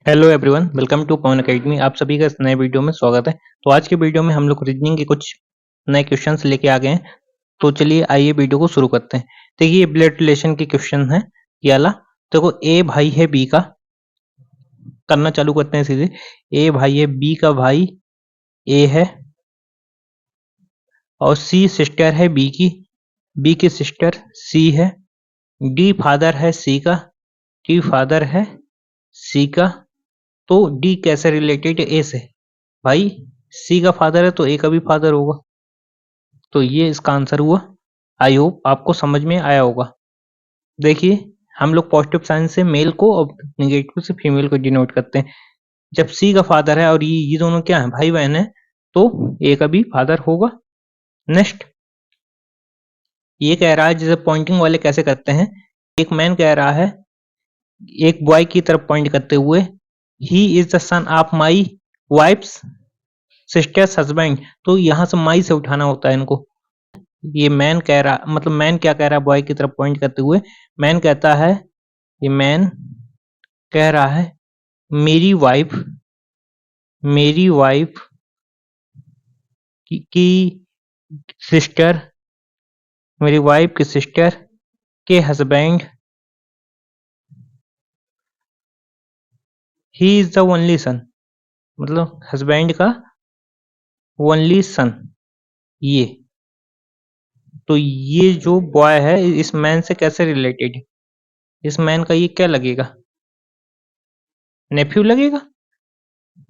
Hello everyone, welcome to Pawan Academy. आप सभी का इस नए वीडियो में स्वागत है। तो आज के वीडियो में हम लोग रीजनिंग के कुछ नए क्वेश्चंस लेके आ गए हैं। तो चलिए आइए वीडियो को शुरू करते हैं। देखिए ये ब्लड रिलेशन के क्वेश्चन है ये वाला। देखो ए भाई है बी का, करना चालू करते हैं सीधे। ए भाई है बी का भाई ए है, और सी सिस्टर है बी की सिस्टर सी है। डी फादर है सी का, डी फादर है सी का। तो डी कैसे रिलेटेड ए से? भाई सी का फादर है तो ए का भी फादर होगा। तो ये इसका आंसर हुआ। आई होप आपको समझ में आया होगा। देखिए हम लोग पॉजिटिव साइन से मेल को और निगेटिव से फीमेल को डिनोट करते हैं। जब सी का फादर है और ये दोनों क्या है, भाई बहन है, तो ए का भी फादर होगा। नेक्स्ट ये कह रहा है, जैसे पॉइंटिंग वाले कैसे करते हैं, एक मैन कह रहा है एक बॉय की तरफ पॉइंट करते हुए, he is the son of my wife's sister's husband. तो यहां से माई से उठाना होता है इनको। ये मैन कह रहा, मतलब मैन क्या कह रहा है, बॉय की तरफ पॉइंट करते हुए मैन कहता है, ये मैन कह रहा है मेरी वाइफ की सिस्टर, मेरी वाइफ की सिस्टर के husband, he is the only son, मतलब हस्बैंड का ओनली सन। ये तो ये जो बॉय है इस मैन से कैसे रिलेटेड है? इस मैन का ये क्या लगेगा, नेफ्यू लगेगा।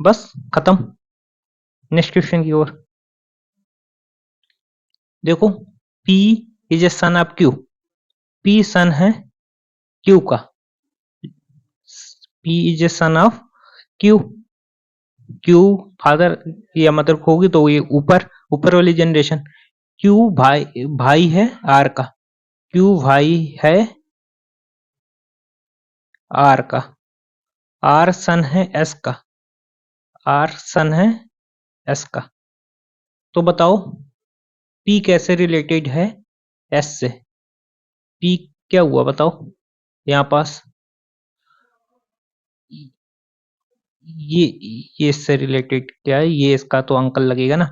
बस खत्म। नेक्स्ट क्वेश्चन की ओर देखो। P is a son of Q, P सन है Q का, P is a son of Q, Q father या मदर होगी तो ये ऊपर ऊपर वाली जनरेशन। Q भाई भाई है R का, Q भाई है R का, R सन है S का, R सन है S का। तो बताओ P कैसे रिलेटेड है S से? P क्या हुआ बताओ यहाँ पास। ये ये इससे रिलेटेड क्या है, ये इसका तो अंकल लगेगा ना।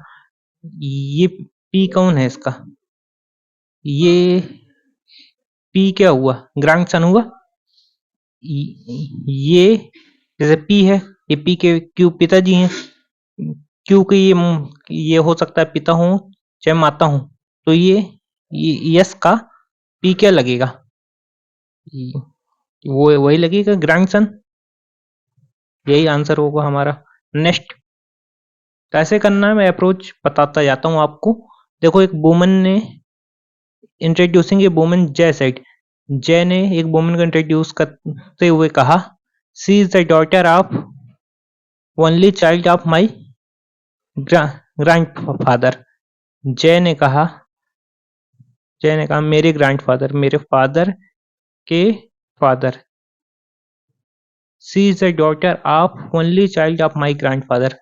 ये P कौन है इसका, ये P क्या हुआ, ग्रैंड सन हुआ। ये जैसे P है, ये P के Q पिताजी हैं। Q के ये हो सकता है पिता हूँ चाहे माता हूँ। तो ये यस का P क्या लगेगा, वो वही लगेगा ग्रैंड सन। यही आंसर होगा हमारा। नेक्स्ट कैसे करना है मैं अप्रोच बताता जाता हूँ आपको। देखो एक वुमन ने introducing a woman Jay said, Jay ने एक वुमन को इंट्रोड्यूस करते हुए कहा, she is the daughter of only child of my grandfather. Jay ने कहा मेरे ग्रैंडफादर, मेरे फादर के father. She is the daughter of only child of my grandfather,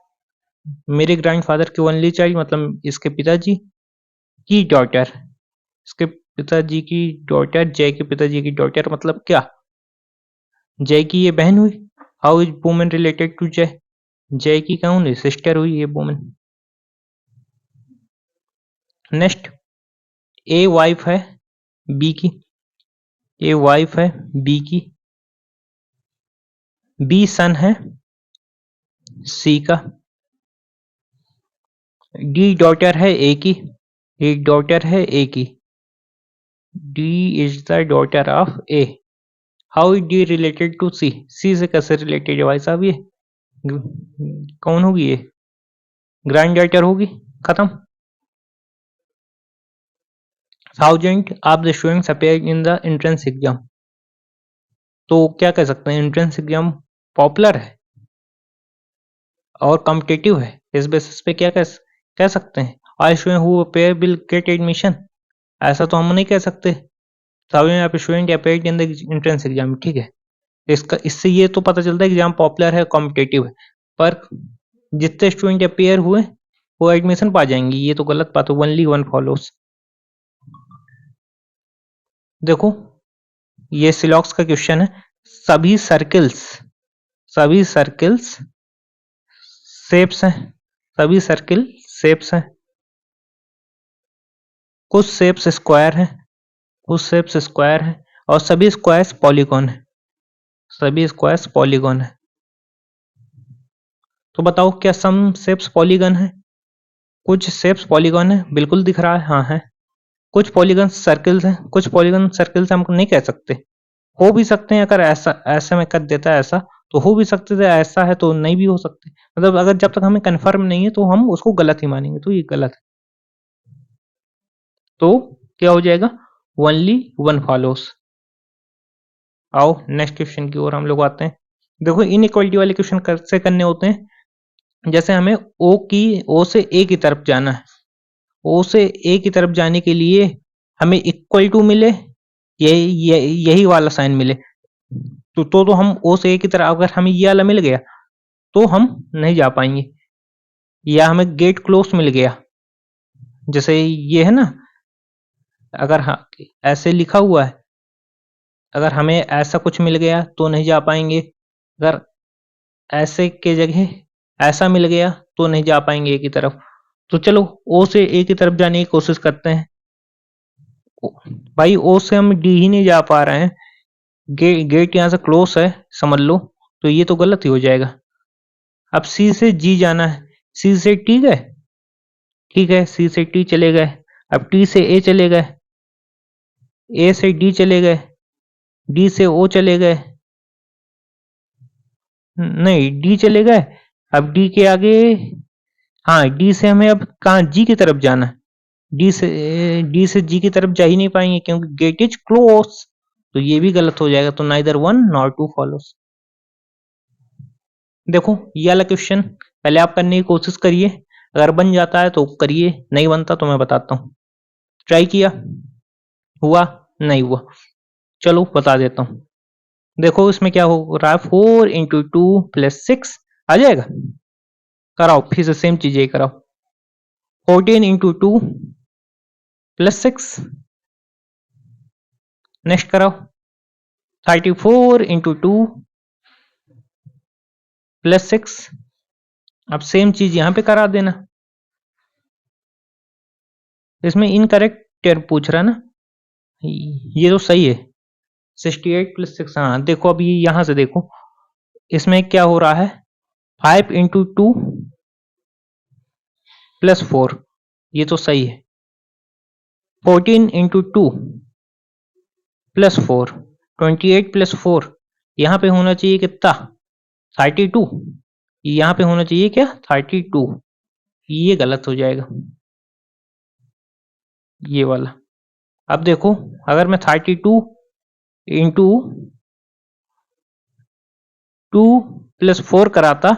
मेरे ग्रैंडफादर के ओनली चाइल्ड मतलब इसके पिताजी की डॉटर, इसके पिताजी की डॉटर, जय के पिताजी की डॉटर मतलब क्या, जय की ये बहन हुई। How is woman related to Jay, Jay की कौन हुई, सिस्टर हुई ये वुमन। नेक्स्ट ए वाइफ है बी की, ए वाइफ है बी की, बी सन है सी का, डी डॉटर है ए की, एक डॉटर है ए की, D is the daughter of A. How is D related to C, C से कैसे रिलेटेड है भाई साहब, ये कौन होगी, ये ग्रैंड डॉटर होगी। खत्म। Thousand of the students appear in the entrance exam. तो क्या कह सकते हैं, एंट्रेंस एग्जाम पॉपुलर है और कॉम्पिटिटिव है, इस बेसिस पे क्या कह सकते हैं, all student who appear will get admission. ऐसा तो हम नहीं कह सकते। Thousand of student appeared in the entrance exam, ठीक है। इसका इससे ये तो पता चलता है एग्जाम पॉपुलर है, कॉम्पिटिटिव है, पर जितने स्टूडेंट अपेयर हुए वो एडमिशन पा जाएंगे, ये तो गलत बात है। Only one follows. देखो ये सिलॉक्स का क्वेश्चन है, सभी सर्कल्स सभी सर्किल्स शेप्स हैं, सभी सर्किल शेप्स हैं, कुछ शेप्स स्क्वायर हैं, कुछ शेप्स स्क्वायर हैं, और सभी स्क्वायर्स पॉलीगॉन है, सभी स्क्वायर्स पॉलीगॉन है। तो बताओ क्या सम शेप्स पॉलीगॉन है? कुछ शेप्स पॉलीगॉन है, बिल्कुल दिख रहा है, हाँ है। कुछ पॉलीगॉन सर्कल्स हैं, कुछ पॉलीगॉन सर्कल्स हम नहीं कह सकते, हो भी सकते हैं। अगर ऐसा ऐसे में कर देता है ऐसा तो हो भी सकते थे, ऐसा है तो नहीं भी हो सकते। मतलब अगर जब तक हमें कंफर्म नहीं है तो हम उसको गलत ही मानेंगे, तो ये गलत है। तो क्या हो जाएगा? Only one follows. आओ नेक्स्ट क्वेश्चन की ओर हम लोग आते हैं। देखो इनइक्वालिटी वाले क्वेश्चन कैसे करने होते हैं। जैसे हमें ओ से ए की तरफ जाना है, ओ से ए की तरफ जाने के लिए हमें इक्वल टू मिले, यही वाला साइन मिले, तो हम ओ से ए की तरफ, अगर हमें ये वाला मिल गया तो हम नहीं जा पाएंगे। या हमें गेट क्लोज मिल गया, जैसे ये है ना, अगर हाँ ऐसे लिखा हुआ है, अगर हमें ऐसा कुछ मिल गया तो नहीं जा पाएंगे। अगर ऐसे के जगह ऐसा मिल गया तो नहीं जा पाएंगे ए की तरफ। तो चलो ओ से ए की तरफ जाने की कोशिश करते हैं। भाई ओ से हम डी ही नहीं जा पा रहे हैं, गेट यहाँ से क्लोज है समझ लो, तो ये तो गलत ही हो जाएगा। अब सी से जी जाना है, सी से टी गए, ठीक है, सी से टी चले गए। अब टी से ए चले गए, ए से डी चले गए, डी से ओ चले गए, नहीं डी चले गए। अब डी के आगे, हाँ डी से हमें अब कहाँ जी की तरफ जाना है, डी से जी की तरफ जा ही नहीं पाएंगे क्योंकि गेट इज क्लोज, तो ये भी गलत हो जाएगा। तो neither one nor two follows. देखो ये वाला क्वेश्चन पहले आप करने की कोशिश करिए, अगर बन जाता है तो करिए, नहीं बनता तो मैं बताता हूँ। ट्राई किया, हुआ, नहीं हुआ, चलो बता देता हूँ। देखो इसमें क्या हो रहा है, 4 × 2 + 6 आ जाएगा। कराओ फिर से सेम चीज, ये कराओ। 14 × 2 + 6, नेक्स्ट कराओ। 34 × 2 + 6, अब सेम चीज यहां पे करा देना। इसमें इनकरेक्ट पूछ रहा है ना, ये तो सही है। 68 + 6, हाँ देखो अभी यहां से देखो, इसमें क्या हो रहा है, 5 × 2 + 4, ये तो सही है। 14 × 2 + 4, 28 + 4, यहाँ पे होना चाहिए कितना, 32, यहाँ पे होना चाहिए क्या, 32, ये गलत हो जाएगा ये वाला। अब देखो अगर मैं 32 × 2 + 4 कराता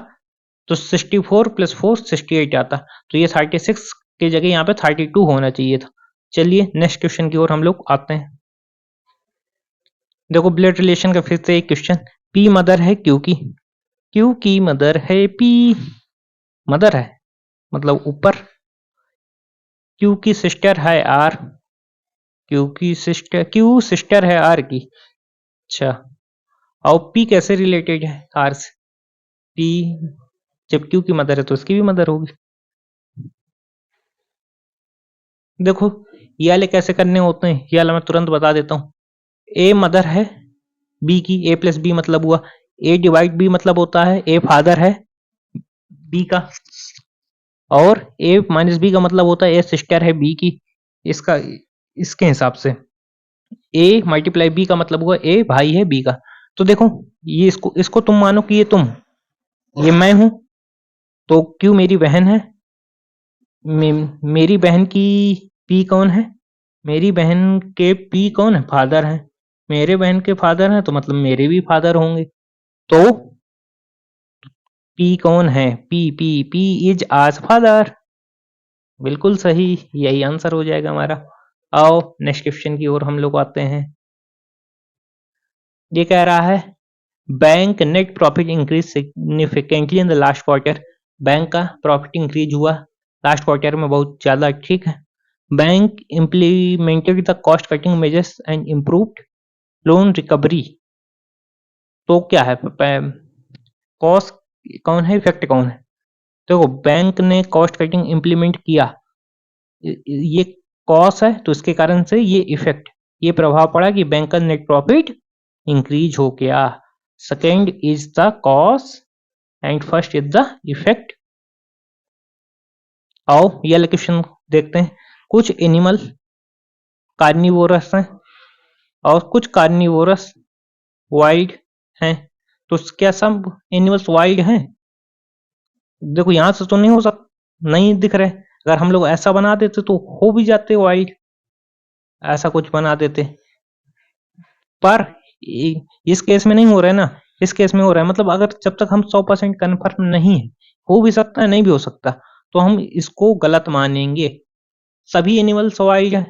तो 64 + 4 68 आता, तो ये 36 की जगह यहाँ पे 32 होना चाहिए था। चलिए नेक्स्ट क्वेश्चन की ओर हम लोग आते हैं। देखो ब्लड रिलेशन का फिर से एक क्वेश्चन, पी मदर है क्यू की मदर है पी, मदर है मतलब ऊपर, क्यू की सिस्टर है आर, क्यू सिस्टर है आर की, अच्छा। और पी कैसे रिलेटेड है आर से, पी जब क्यू की मदर है तो उसकी भी मदर होगी। देखो ये वाले कैसे करने होते हैं, ये वाला मैं तुरंत बता देता हूँ। ए मदर है बी की, ए प्लस बी मतलब हुआ, ए डिवाइड बी मतलब होता है ए फादर है बी का, और ए माइनस बी का मतलब होता है ए सिस्टर है बी की। इसका इसके हिसाब से ए मल्टीप्लाई बी का मतलब हुआ ए भाई है बी का। तो देखो ये इसको इसको तुम मानो कि ये तुम, ये मैं हूं, तो क्यों मेरी बहन है, मेरी बहन की पी कौन है, मेरी बहन के पी कौन है, फादर है, मेरे बहन के फादर हैं तो मतलब मेरे भी फादर होंगे। तो पी कौन है, पी इज आज फादर, बिल्कुल सही, यही आंसर हो जाएगा हमारा। आओ नेक्स्ट क्वेश्चन की ओर हम लोग आते हैं। ये कह रहा है bank net profit increase significantly in the last quarter, bank का प्रॉफिट इंक्रीज हुआ लास्ट क्वार्टर में बहुत ज्यादा, ठीक है। Bank implemented the cost cutting measures and improved loan recovery, तो क्या है कॉस्ट कौन है, इफेक्ट कौन है? देखो बैंक ने कॉस्ट कटिंग इंप्लीमेंट किया, ये कॉस्ट है तो इसके कारण से ये इफेक्ट, ये प्रभाव पड़ा कि बैंक का नेट प्रॉफिट इंक्रीज हो गया। Second is the cost and first is the effect. आओ ये वाला क्वेश्चन देखते हैं। कुछ एनिमल कार्निवोरस हैं और कुछ कार्निवोरस वाइल्ड हैं, तो क्या सब एनिमल्स वाइल्ड हैं? देखो यहां से तो नहीं हो सकता, नहीं दिख रहे। अगर हम लोग ऐसा बना देते तो हो भी जाते वाइल्ड, ऐसा कुछ बना देते, पर इस केस में नहीं हो रहा है ना, इस केस में हो रहा है। मतलब अगर जब तक हम 100% कन्फर्म नहीं है, हो भी सकता है नहीं भी हो सकता, तो हम इसको गलत मानेंगे। सभी एनिमल्स वाइल्ड है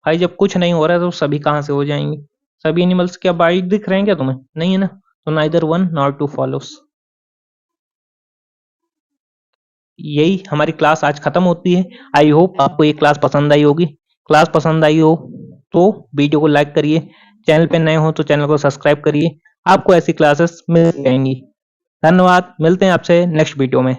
भाई, जब कुछ नहीं हो रहा है तो सभी कहां से हो जाएंगे? सभी एनिमल्स क्या वाइल्ड दिख रहे हैं क्या तुम्हें? नहीं है ना, तो neither one nor two follows. यही हमारी क्लास आज खत्म होती है। आई होप आपको ये क्लास पसंद आई होगी। क्लास पसंद आई हो तो वीडियो को लाइक करिए, चैनल पे नए हो तो चैनल को सब्सक्राइब करिए। आपको ऐसी क्लासेस मिल जाएंगी। धन्यवाद, मिलते हैं आपसे नेक्स्ट वीडियो में।